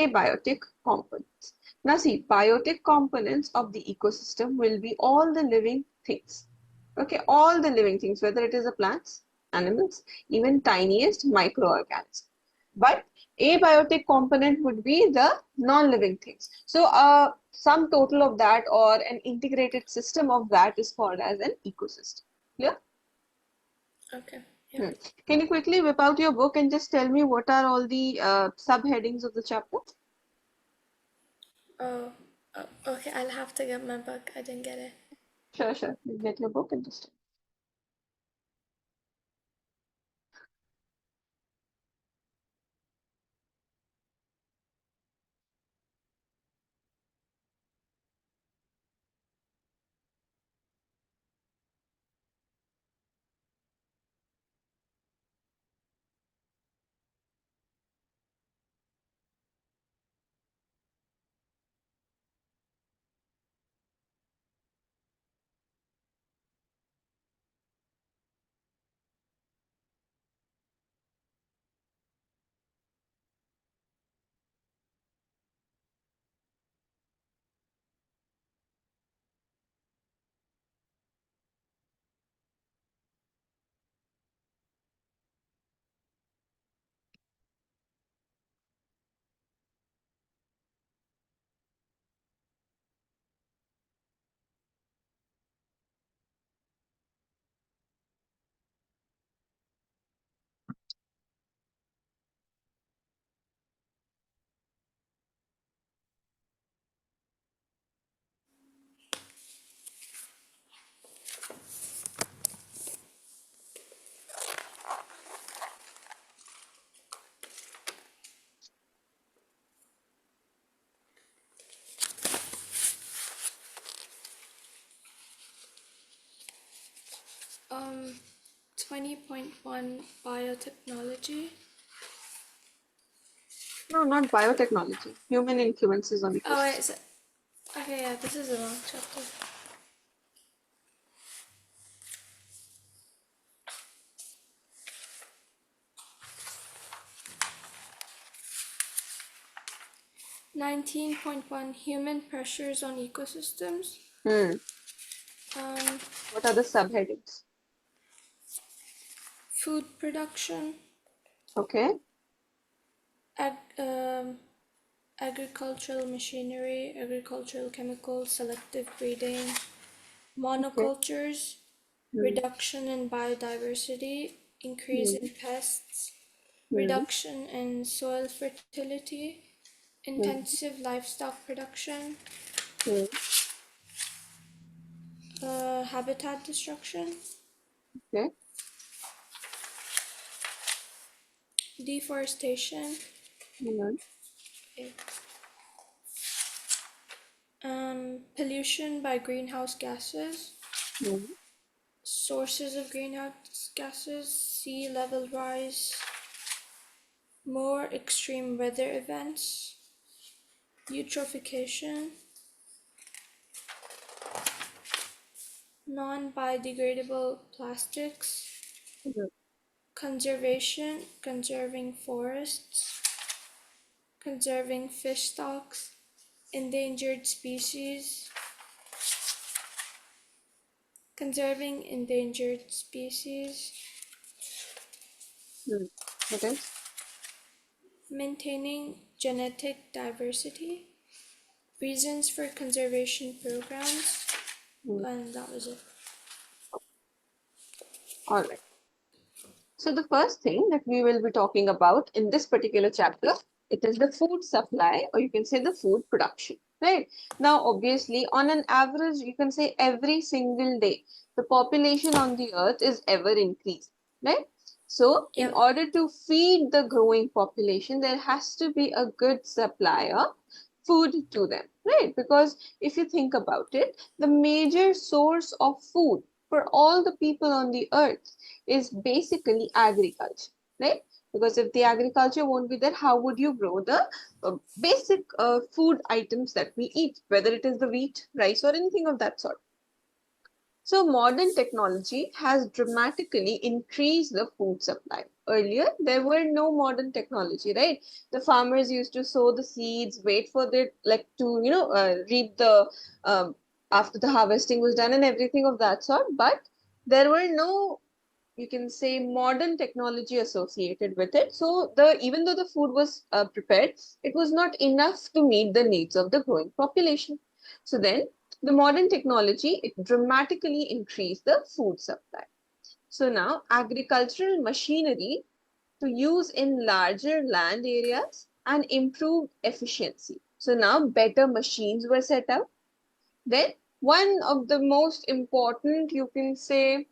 abiotic components. Now see, biotic components of the ecosystem will be all the living things. Okay, all the living things, whether it is a plants, animals, even tiniest microorganisms. But abiotic component would be the non-living things. So sum total of that or an integrated system of that is called as an ecosystem. Clear? Okay. Hmm. Yeah. Can you quickly whip out your book and just tell me what are all the subheadings of the chapter? Oh, okay. I'll have to get my book. I didn't get it. Sure, sure. You get your book and just. Um, 20.1 biotechnology. No, not biotechnology. Human influences on Oh wait. ecosystem. Okay, yeah. This is the wrong chapter. 19.1 human pressures on ecosystems. Hmm. Um, What are the subheadings? food production. Okay. Ag- um, agricultural machinery, agricultural chemicals, selective breeding, Okay. monocultures, Hmm. reduction in biodiversity, increase Hmm. in pests, Hmm. reduction in soil fertility, Hmm. intensive livestock production, Hmm. habitat destruction, Okay. deforestation, Hmm. pollution by greenhouse gases, Hmm. sources of greenhouse gases, sea level rise, more extreme weather events, eutrophication, non-biodegradable plastics, Hmm. conservation, conserving forests, conserving fish stocks, endangered species, conserving endangered species, Hmm. What else? maintaining genetic diversity, reasons for conservation programs, Hmm. and that was it. All right. So the first thing that we will be talking about in this particular chapter, it is the food supply, or you can say the food production, right? Now, obviously, on an average, you can say every single day, the population on the earth is ever increasing, right? So, in Yep. order to feed the growing population, there has to be a good supply of food to them, right? Because if you think about it, the major source of food for all the people on the earth is basically agriculture, right? Because if the agriculture won't be there, how would you grow the basic food items that we eat, whether it is the wheat, rice, or anything of that sort? So modern technology has dramatically increased the food supply. Earlier, there were no modern technology, right? The farmers used to sow the seeds, wait for the like to reap the after the harvesting was done and everything of that sort. But there were no, you can say, modern technology associated with it. So the even though the food was prepared, it was not enough to meet the needs of the growing population. So then the modern technology, it dramatically increased the food supply. So now agricultural machinery to use in larger land areas and improve efficiency. So now better machines were set up. Then one of the most important, you can say,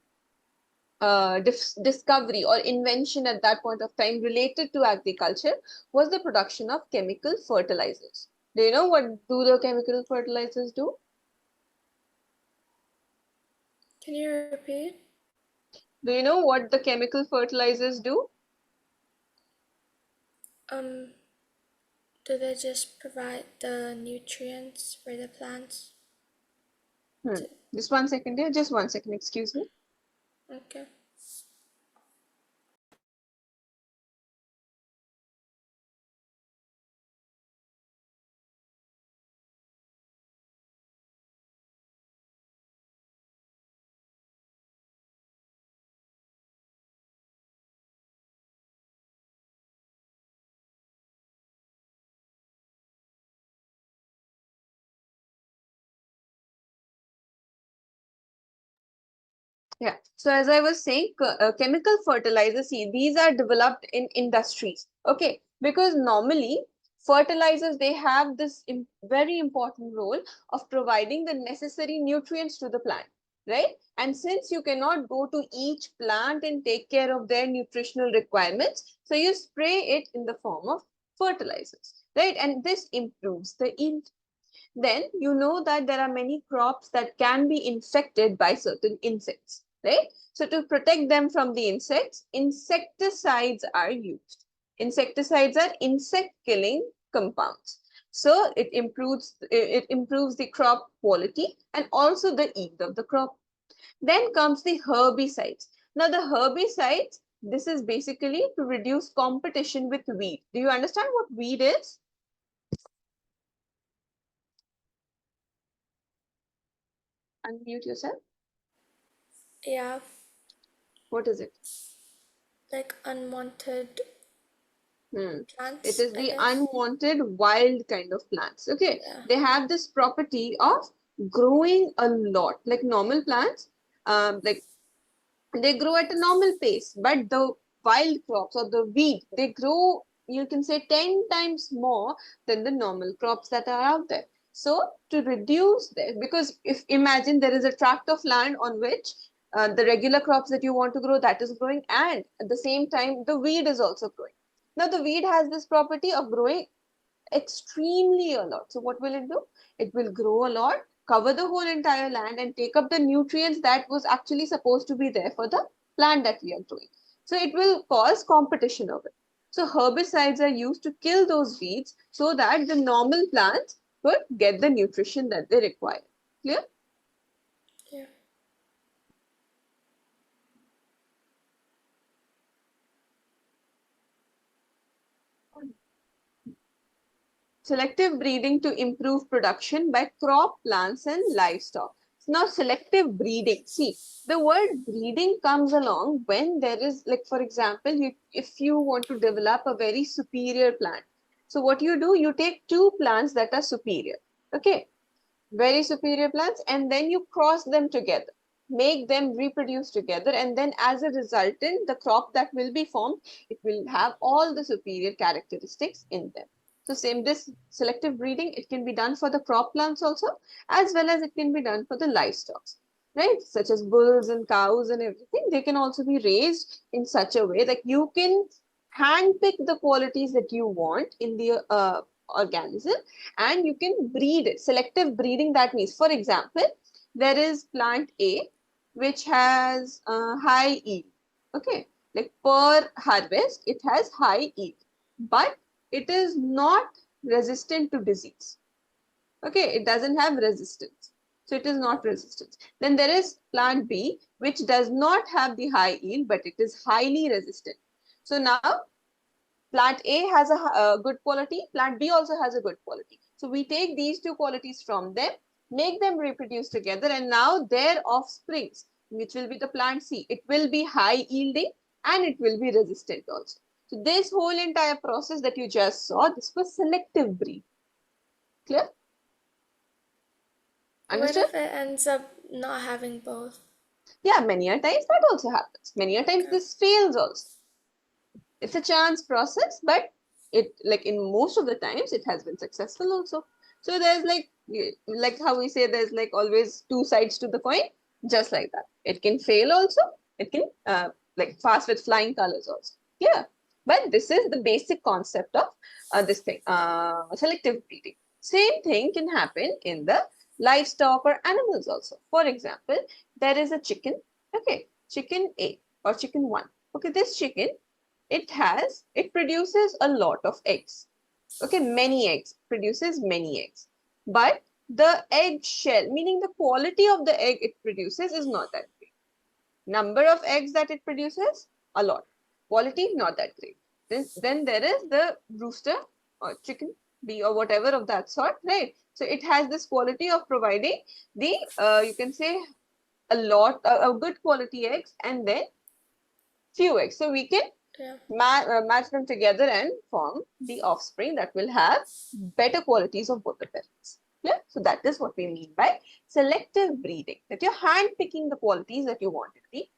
discovery or invention at that point of time related to agriculture was the production of chemical fertilizers. Do you know what do the chemical fertilizers do? Can you repeat? Do you know what the chemical fertilizers do? Um, do they just provide the nutrients for the plants? To, Just 1 second here. Just 1 second. Excuse me. okay. Yeah. So as I was saying, chemical fertilizers, see, these are developed in industries. Okay. Because normally fertilizers, they have this very important role of providing the necessary nutrients to the plant, right? And since you cannot go to each plant and take care of their nutritional requirements, so you spray it in the form of fertilizers, right? And this improves the yield. Then you know that there are many crops that can be infected by certain insects, right? So to protect them from the insects, insecticides are used. Insecticides are insect killing compounds. So it improves the crop quality and also the yield of the crop. Then comes the herbicides. Now the herbicides, this is basically to reduce competition with weed. Do you understand what weed is? Unmute yourself. Yeah, What is it? like unwanted It plants, is I the guess. unwanted wild kind of plants. Okay. Yeah. They have this property of growing a lot. Like normal plants, like they grow at a normal pace, but the wild crops or the wheat, they grow, you can say, 10 times more than the normal crops that are out there. So to reduce that, because if imagine there is a tract of land on which the regular crops that you want to grow, that is growing, and at the same time the weed is also growing. Now the weed has this property of growing extremely a lot. So what will it do? It will grow a lot, cover the whole entire land and take up the nutrients that was actually supposed to be there for the plant that we are growing. So it will cause competition of it. So herbicides are used to kill those weeds so that the normal plants could get the nutrition that they require. Clear? Yeah. Selective breeding to improve production by crop plants and livestock. Now, selective breeding. See, the word breeding comes along when there is, like, for example, if you want to develop a very superior plant. So, what you do, you take two plants that are superior. Okay, very superior plants, and then you cross them together, make them reproduce together, and then as a resultant, the crop that will be formed, it will have all the superior characteristics in them. So same, this selective breeding, it can be done for the crop plants also, as well as it can be done for the livestock, right? Such as bulls and cows and everything, they can also be raised in such a way that you can handpick the qualities that you want in the organism, and you can breed it. Selective breeding, that means, for example, there is plant A which has high yield. Okay, like per harvest, it has high yield, but it is not resistant to disease. Okay, it doesn't have resistance. So it is not resistant. Then there is plant B, which does not have the high yield, but it is highly resistant. So now plant A has a good quality, plant B also has a good quality. So we take these two qualities from them, make them reproduce together, and now their offsprings, which will be the plant C, it will be high yielding and it will be resistant also. So this whole entire process that you just saw, this was selective breed. Clear? What Understood? if it ends up not having both? Yeah, many a times that also happens. Many a times this fails also. It's a chance process, but it, like in most of the times, it has been successful also. So there's like how we say there's like always two sides to the coin, just like that. It can fail also. It can like pass with flying colors also. Yeah, but this is the basic concept of this thing, selective breeding. Same thing can happen in the livestock or animals also. For example, there is a chicken. Okay, chicken A or chicken one. Okay, this chicken, it produces a lot of eggs. Okay, many eggs, produces many eggs. But the egg shell, meaning the quality of the egg it produces, is not that great. Number of eggs that it produces, a lot. Quality, not that great. Then there is the rooster or chicken bee or whatever of that sort, right? So it has this quality of providing the, you can say, a good quality eggs and then few eggs. So we can Yeah. match them together and form the offspring that will have better qualities of both the parents. Yeah? So that is what we mean by selective breeding, that you're hand picking the qualities that you want in the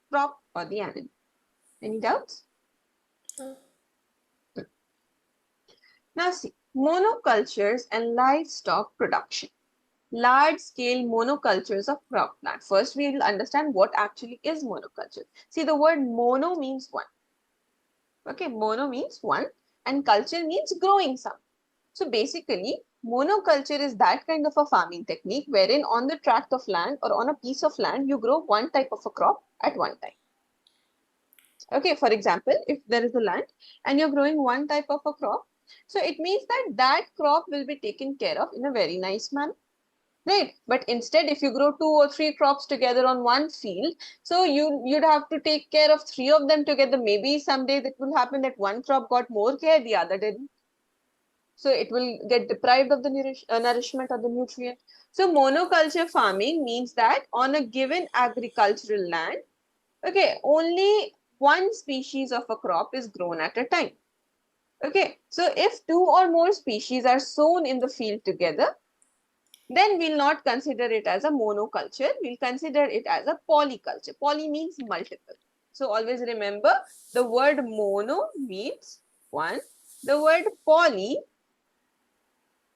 crop or the animal. Any doubts? No. Now see, monocultures and livestock production. Large scale monocultures of crop plant. First, we will understand what actually is monoculture. See, the word mono means one. Okay, mono means one and culture means growing some. So basically, monoculture is that kind of a farming technique wherein on the tract of land or on a piece of land, you grow one type of a crop at one time. Okay, for example, if there is a land and you're growing one type of a crop, so it means that that crop will be taken care of in a very nice manner. Right, but instead, if you grow 2 or 3 crops together on one field, so you'd have to take care of 3 of them together. Maybe someday that will happen that one crop got more care, the other didn't. So it will get deprived of the nourishment or the nutrient. So monoculture farming means that on a given agricultural land, okay, only one species of a crop is grown at a time. Okay, so if 2 or more species are sown in the field together, then we'll not consider it as a monoculture. We'll consider it as a polyculture. Poly means multiple. So always remember the word mono means one. The word poly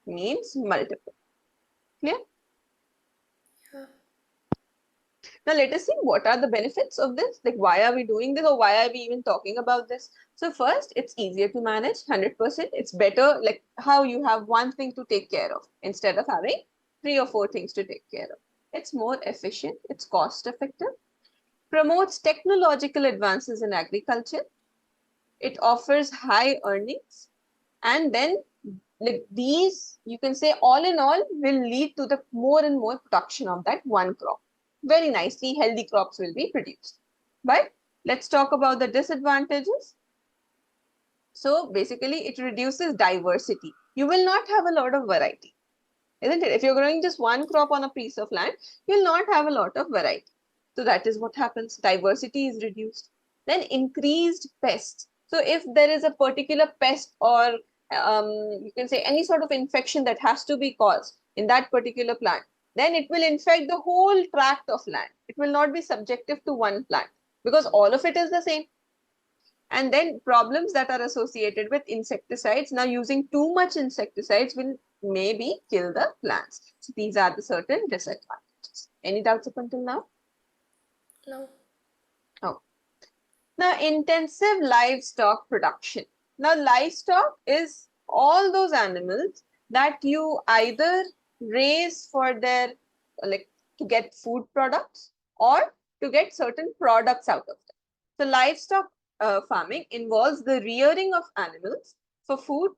means multiple. Clear? Yeah. Now let us see what are the benefits of this. Like why are we doing this or why are we even talking about this? So first, it's easier to manage 100%. It's better like how you have one thing to take care of instead of having 3 or 4 things to take care of. It's more efficient. It's cost effective. Promotes technological advances in agriculture. It offers high earnings. And then like these, you can say all in all will lead to the more and more production of that one crop. Very nicely, healthy crops will be produced. But let's talk about the disadvantages. So basically, it reduces diversity. You will not have a lot of variety, isn't it? If you're growing just one crop on a piece of land, you'll not have a lot of variety. So that is what happens. Diversity is reduced. Then increased pests. So if there is a particular pest or you can say any sort of infection that has to be caused in that particular plant, then it will infect the whole tract of land. It will not be subjective to one plant because all of it is the same. And then problems that are associated with insecticides. Now using too much insecticides will maybe kill the plants. So these are the certain disadvantages. Any doubts up until now? No. Oh. Now intensive livestock production. Now livestock is all those animals that you either raise for their like to get food products or to get certain products out of them. So livestock farming involves the rearing of animals for food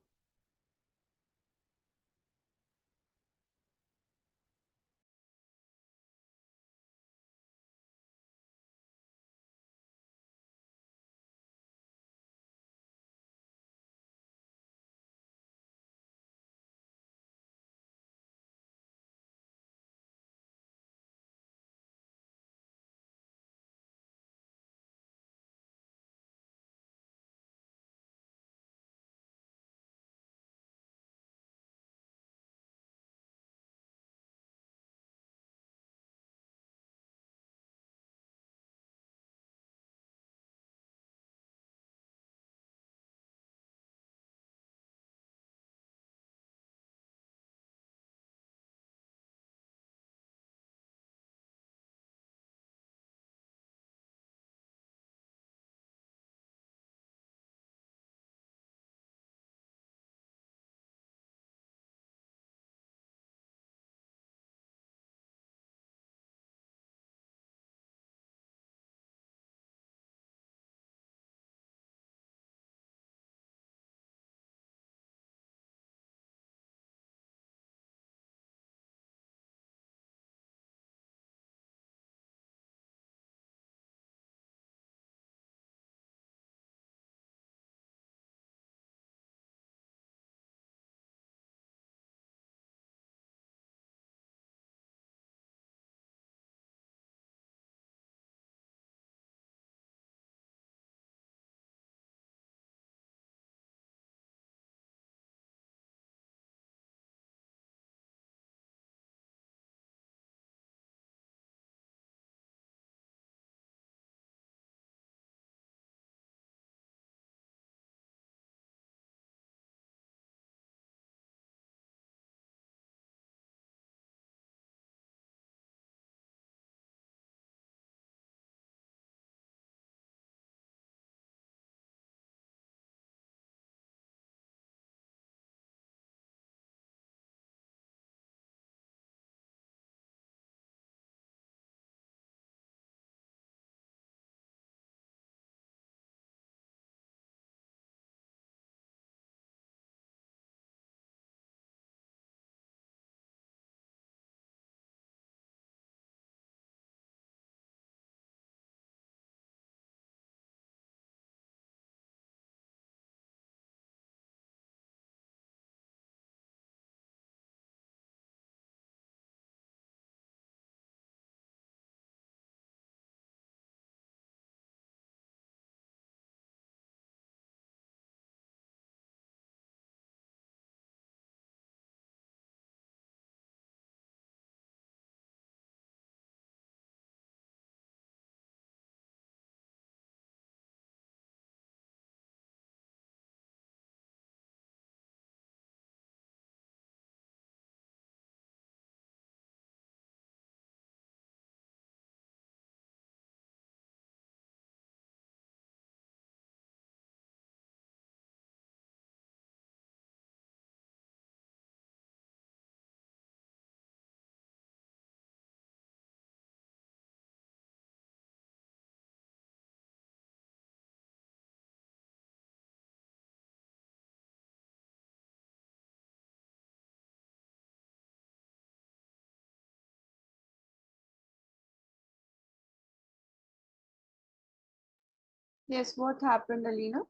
Yes, what happened, Alina?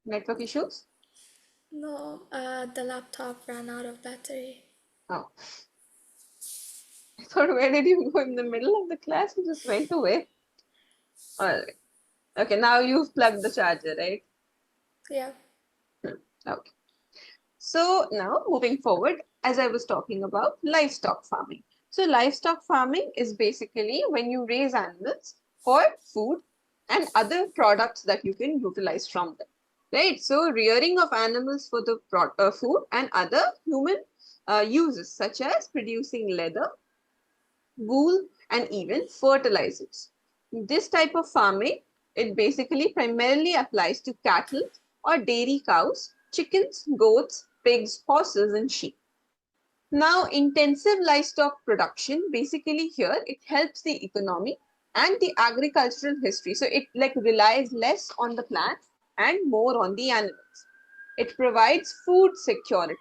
Network issues? No, the laptop ran out of battery. Oh, I thought, where did you go in the middle of the class? You just went away. All right. Okay, now you've plugged the charger, right? Yeah. Okay. So now moving forward, as I was talking about livestock farming. So livestock farming is basically when you raise animals for food and other products that you can utilize from them, right? So rearing of animals for the food and other human uses such as producing leather, wool, and even fertilizers. This type of farming, it basically primarily applies to cattle or dairy cows, chickens, goats, pigs, horses, and sheep. Now, intensive livestock production, basically here, it helps the economy and the agricultural history. So it like relies less on the plants and more on the animals. It provides food security,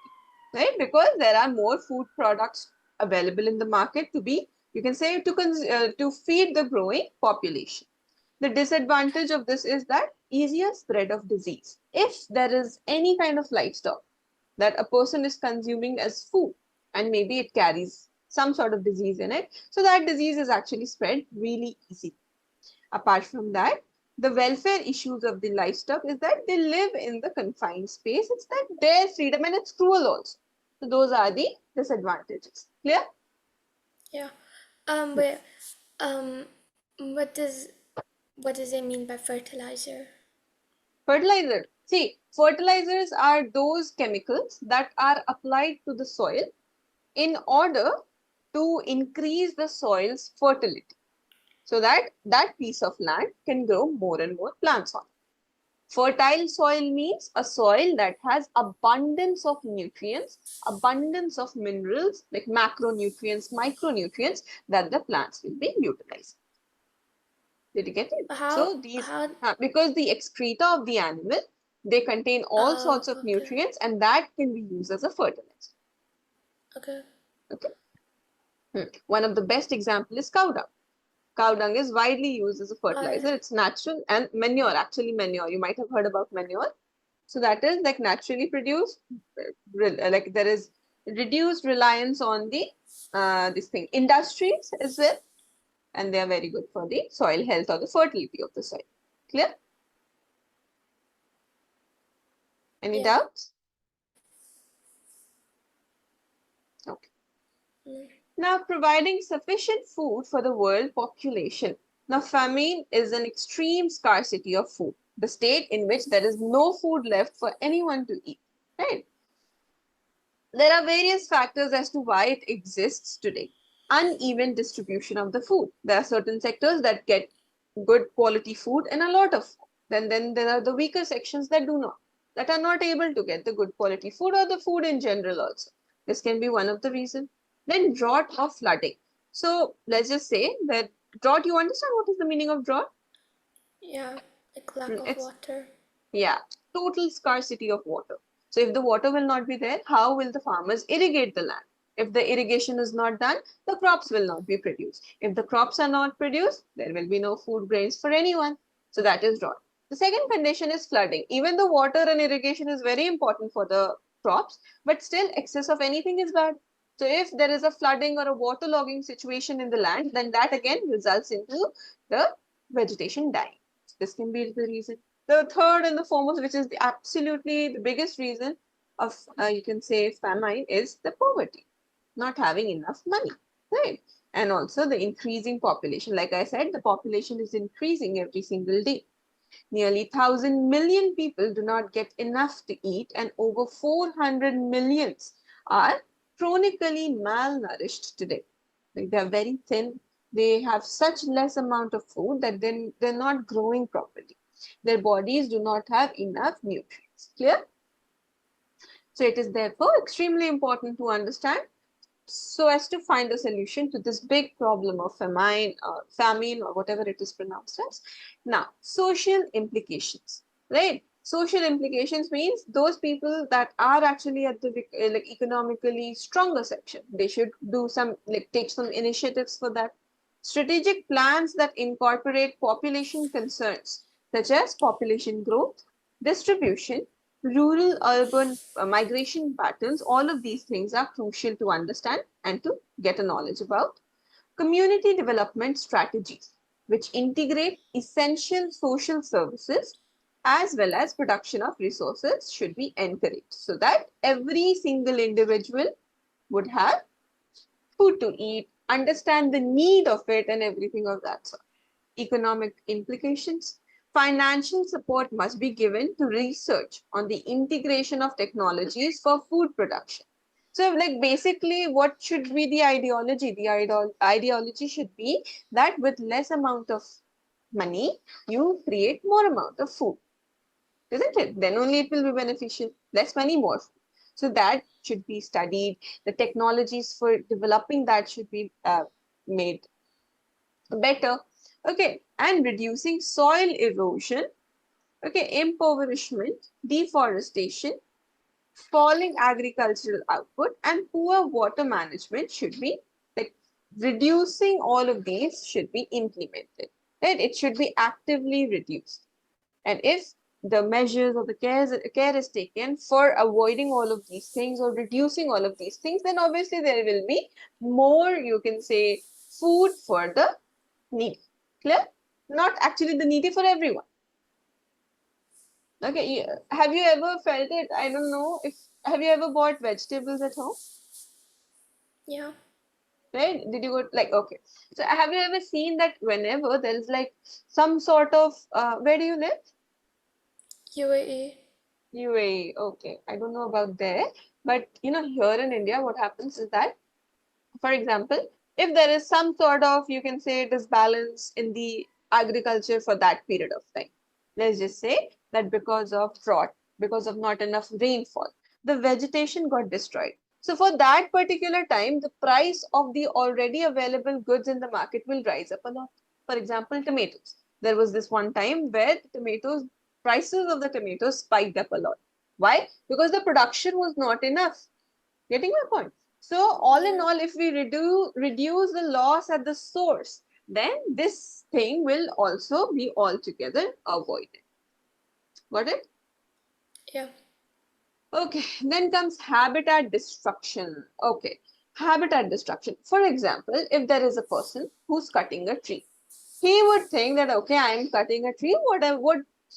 right? Because there are more food products available in the market to be, you can say, to feed the growing population. The disadvantage of this is that easier spread of disease. If there is any kind of livestock that a person is consuming as food and maybe it carries some sort of disease in it, so that disease is actually spread really easily. Apart from that, the welfare issues of the livestock is that they live in the confined space. It's that their freedom and it's cruel also. So those are the disadvantages. Clear? Yeah. Wait. Um, what does what does it mean by fertilizer? Fertilizer. See, fertilizers are those chemicals that are applied to the soil in order to increase the soil's fertility so that that piece of land can grow more and more plants on. Fertile soil means a soil that has abundance of nutrients, abundance of minerals like macronutrients, micronutrients that the plants will be utilizing. Did you get it? How So these, how? because the excreta of the animal, they contain all Oh, sorts of okay, nutrients and that can be used as a fertilizer. okay. Okay. One of the best example is cow dung. Cow dung is widely used as a Oh, fertilizer. It's natural and manure, actually manure. You might have heard about manure. So that is like naturally produced, like there is reduced reliance on the this thing industries as well, and they are very good for the soil health or the fertility of the soil. Clear? Any yeah. doubts? Okay. Mm. Now, providing sufficient food for the world population. Now, famine is an extreme scarcity of food, the state in which there is no food left for anyone to eat. Right? There are various factors as to why it exists today. Uneven distribution of the food. There are certain sectors that get good quality food and a lot of food. Then there are the weaker sections that do not, that are not able to get the good quality food or the food in general also. This can be one of the reasons. Then drought or flooding. So let's just say that drought, you understand what is the meaning of drought? Yeah, like lack of It's water. yeah, total scarcity of water. So if the water will not be there, how will the farmers irrigate the land? If the irrigation is not done, the crops will not be produced. If the crops are not produced, there will be no food grains for anyone. So that is drought. The second condition is flooding. Even though water and irrigation is very important for the crops, but still excess of anything is bad. So if there is a flooding or a waterlogging situation in the land, then that again results into the vegetation dying. This can be the reason. The third and the foremost, which is absolutely the biggest reason of, you can say, famine, is the poverty, not having enough money, right? And also the increasing population. Like I said, the population is increasing every single day. Nearly 1,000 million people do not get enough to eat, and over 400 millions are chronically malnourished today. Like they're very thin. They have such less amount of food that then they're not growing properly. Their bodies do not have enough nutrients. Clear? So it is therefore extremely important to understand so as to find a solution to this big problem of famine or whatever it is pronounced as. Now, social implications, right? Social implications means those people that are actually at the like economically stronger section, they should do some like take some initiatives for that. Strategic plans that incorporate population concerns such as population growth, distribution, rural-urban migration patterns. All of these things are crucial to understand and to get a knowledge about. Community development strategies, which integrate essential social services as well as production of resources, should be encouraged so that every single individual would have food to eat, understand the need of it, and everything of that sort. Economic implications. Financial support must be given to research on the integration of technologies for food production. So, like basically, what should be the ideology? The ideology should be that with less amount of money, you create more amount of food, isn't it? Then only it will be beneficial. Less money, more food. So that should be studied. The technologies for developing that should be made better. Okay, and reducing soil erosion, okay, impoverishment, deforestation, falling agricultural output, and poor water management should be, like, reducing all of these should be implemented. Right? It should be actively reduced. And if the measures or the care is taken for avoiding all of these things or reducing all of these things, then obviously there will be more, you can say, food for the needy. Clear? Not actually the needy, for everyone. Okay, have you ever felt it? I don't know if, have you ever bought vegetables at home? Yeah. Right? Did you go like, okay. So have you ever seen that whenever there is like some sort of where do you live? UAE. UAE. Okay. I don't know about there, but here in India, what happens is that, for example, if there is some sort of, you can say, disbalance in the agriculture for that period of time, let's just say that because of drought, because of not enough rainfall, the vegetation got destroyed. So for that particular time, the price of the already available goods in the market will rise up a lot. For example, tomatoes. There was this one time where tomatoes, prices of the tomatoes spiked up a lot. Why? Because the production was not enough. Getting my point? So all in Yeah. all, if we reduce the loss at the source, then this thing will also be altogether avoided. Got it? Yeah. Okay, then comes habitat destruction. Okay, habitat destruction. For example, if there is a person who's cutting a tree, he would think that, okay, I'm cutting a tree.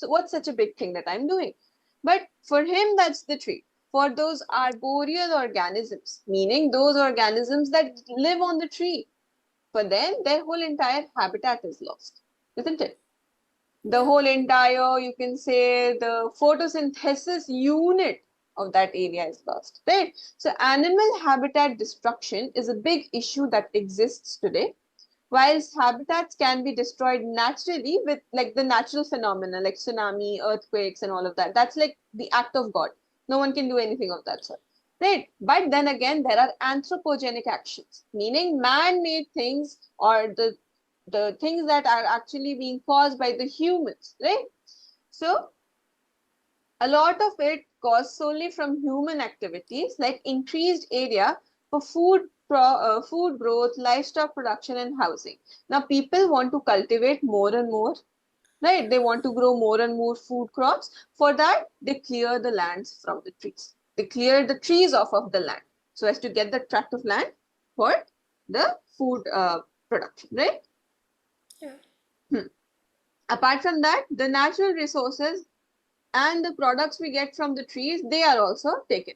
What's such a big thing that I'm doing? But for him, that's the tree. For those arboreal organisms, meaning those organisms that live on the tree, for them, their whole entire habitat is lost, isn't it? The Yeah. whole entire, you can say, the photosynthesis unit of that area is lost, right? So animal habitat destruction is a big issue that exists today. Whilst habitats can be destroyed naturally with like the natural phenomena like tsunami, earthquakes, and all of that, that's like the act of God. No one can do anything of that sort, right? But then again, there are anthropogenic actions, meaning man-made things, or the things that are actually being caused by the humans, right? So a lot of it caused solely from human activities like increased area for food growth, livestock production, and housing. Now people want to cultivate more and more, right? They want to grow more and more food crops. For that, they clear the lands from the trees. They clear the trees off of the land so as to get the tract of land for the food production, right? Yeah. Hmm. Apart from that, the natural resources and the products we get from the trees, they are also taken.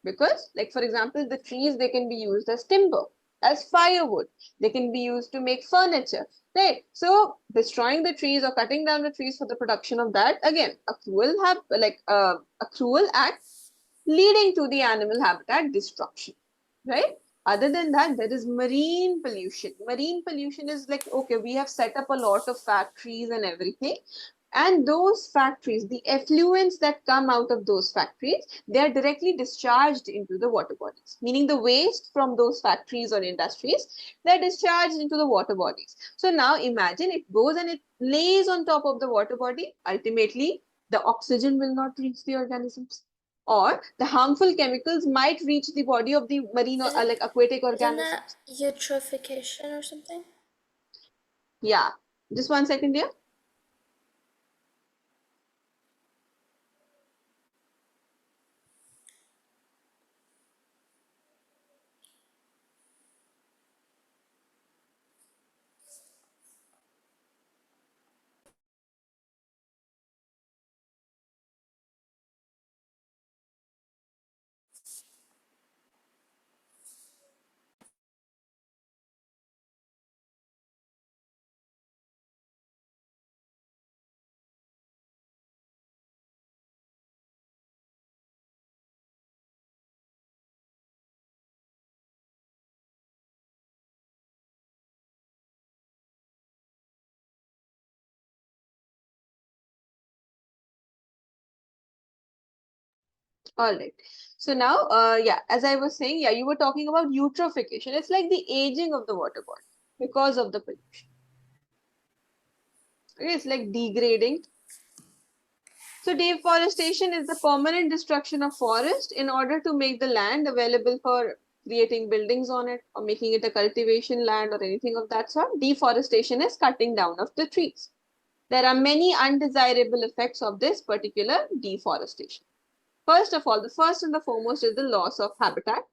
Because, like, for example, the trees, they can be used as timber, as firewood. They can be used to make furniture, right? So destroying the trees or cutting down the trees for the production of that, again, a cruel act leading to the animal habitat destruction, right? Other than that, there is marine pollution. Marine pollution is like, okay, we have set up a lot of factories and everything, and those factories, the effluents that come out of those factories, they are directly discharged into the water bodies, meaning the waste from those factories or industries, they're discharged into the water bodies. So now imagine it goes and it lays on top of the water body. Ultimately, the oxygen will not reach the organisms, or the harmful chemicals might reach the body of the marine or Isn't like aquatic isn't that organisms. eutrophication or something? Yeah, just one second here. All right. So now, yeah, as I was saying, yeah, you were talking about eutrophication. It's like the aging of the water body because of the pollution. Okay, it's like degrading. So deforestation is the permanent destruction of forest in order to make the land available for creating buildings on it or making it a cultivation land or anything of that sort. Deforestation is cutting down of the trees. There are many undesirable effects of this particular deforestation. First of all, the first and the foremost is the loss of habitat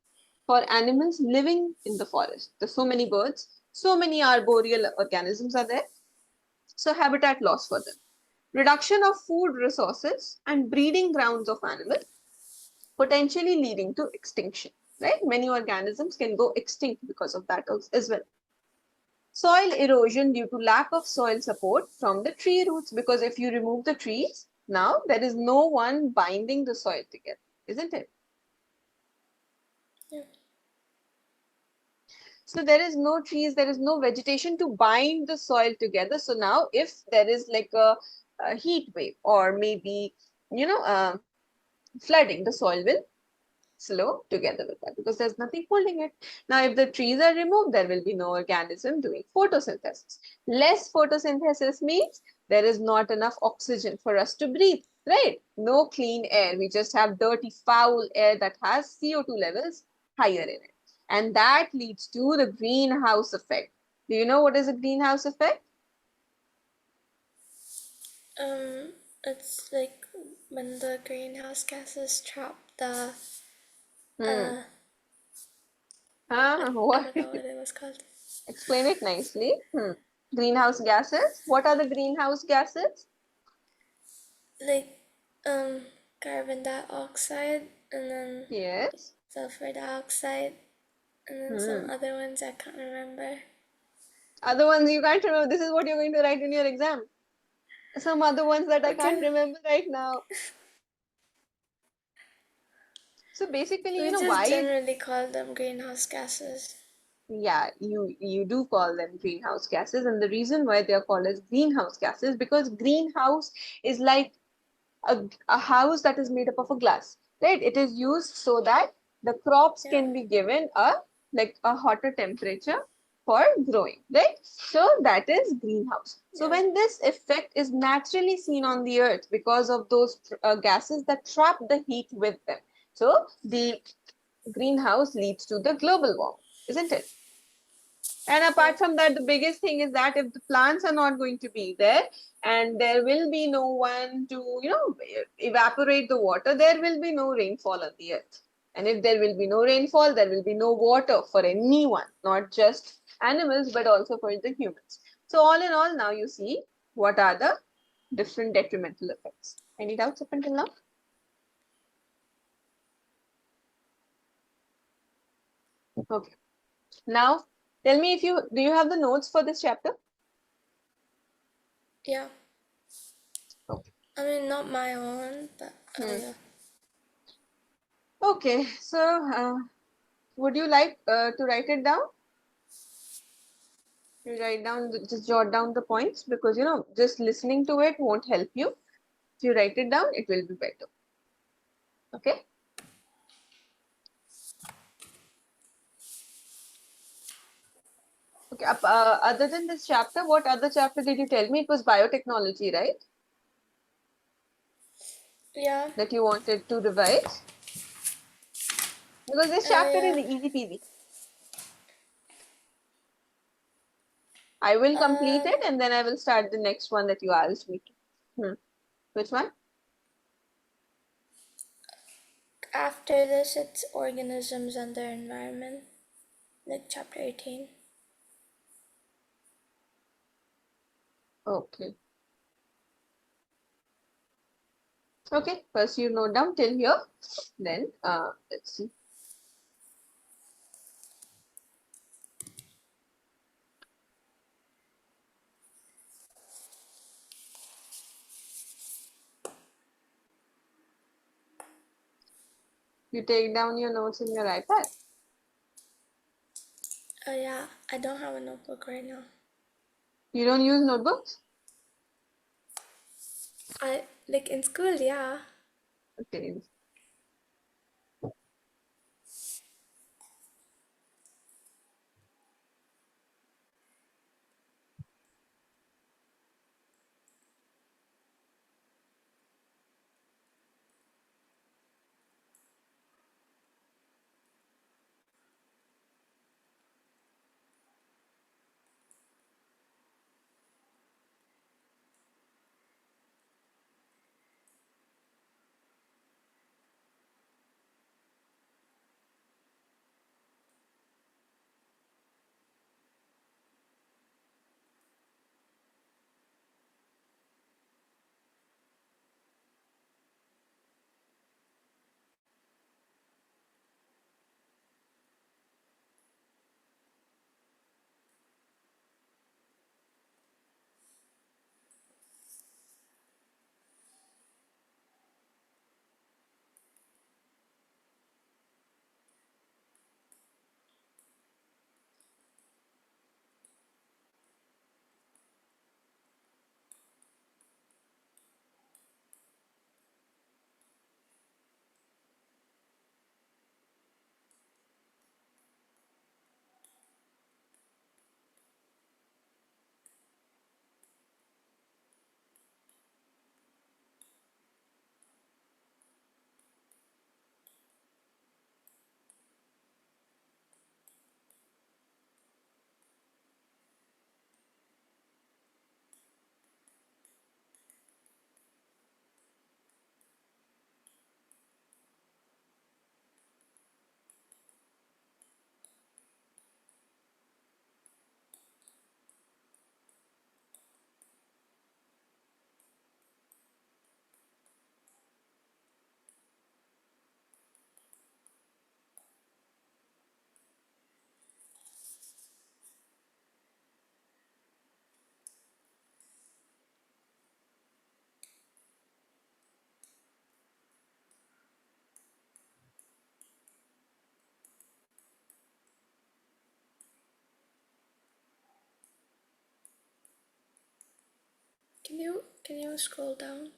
for animals living in the forest. There's so many birds, so many arboreal organisms are there. So habitat loss for them. Reduction of food resources and breeding grounds of animals, potentially leading to extinction. Right? Many organisms can go extinct because of that as well. Soil erosion due to lack of soil support from the tree roots, because if you remove the trees, now there is no one binding the soil together, isn't it? Yeah. So there is no trees, there is no vegetation to bind the soil together. So now if there is like a heat wave or maybe, flooding, the soil will slow together with that because there's nothing holding it. Now, if the trees are removed, there will be no organism doing photosynthesis. Less photosynthesis means there is not enough oxygen for us to breathe, right? No clean air. We just have dirty, foul air that has CO2 levels higher in it. And that leads to the greenhouse effect. Do you know what is a greenhouse effect? It's like when the greenhouse gases trap the Hmm. I What? don't know what it was called. Explain it nicely. Greenhouse gases. What are the greenhouse gases? Like carbon dioxide and then Yes. sulfur dioxide and then some Hmm. other ones I can't remember. Other ones you can't remember. This is what you're going to write in your exam. Some other ones that I We can't can remember right now. So basically, we just why? generally call them greenhouse gases. Yeah, you do call them greenhouse gases, and the reason why they are called as greenhouse gases because greenhouse is like a house that is made up of a glass, right? It is used so that the crops Yeah. can be given a hotter temperature for growing, right? So that is greenhouse. So Yeah. when this effect is naturally seen on the earth because of those gases that trap the heat with them, so the greenhouse leads to the global warming, isn't it? And Yeah. apart from that, the biggest thing is that if the plants are not going to be there and there will be no one to, evaporate the water, there will be no rainfall on the earth. And if there will be no rainfall, there will be no water for anyone, not just animals, but also for the humans. So all in all, now you see what are the different detrimental effects. Any doubts up until now? Okay. Now, tell me if do you have the notes for this chapter? Yeah. Okay. I mean not my own, but Hmm. yeah. Okay, so would you like to write it down? You write down, just jot down the points because just listening to it won't help you. If you write it down, it will be better. Okay. Okay. Other than this chapter, what other chapter did you tell me? It was biotechnology, right? Yeah. That you wanted to revise because this chapter is Yeah. easy peasy. I will complete it and then I will start the next one that you asked me to. Which one? After this it's organisms and their environment. Like chapter 18. Okay. Okay. First you note down till here. Then let's see. You take down your notes in your iPad. Yeah, I don't have a notebook right now. You don't use notebooks? I like in school, yeah. Okay. Can you scroll down?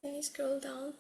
Can you scroll down?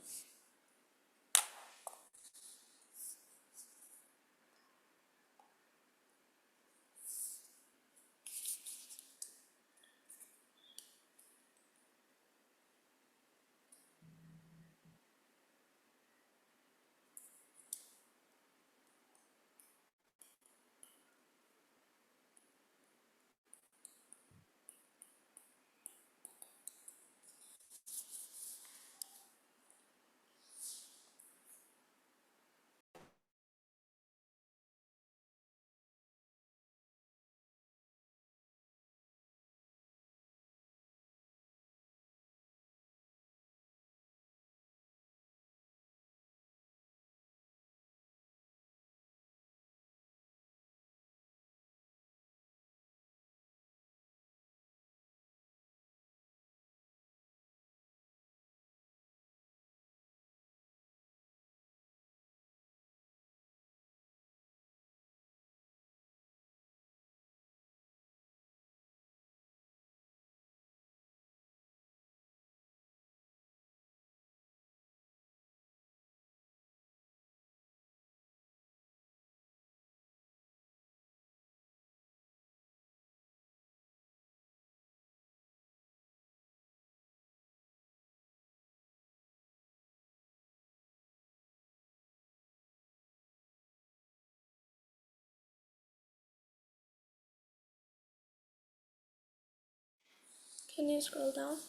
Can you scroll down?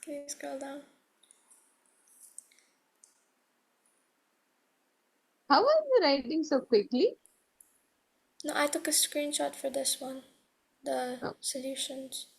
Can you scroll down? How are you writing so quickly? No, I took a screenshot for this one. The Oh, solutions.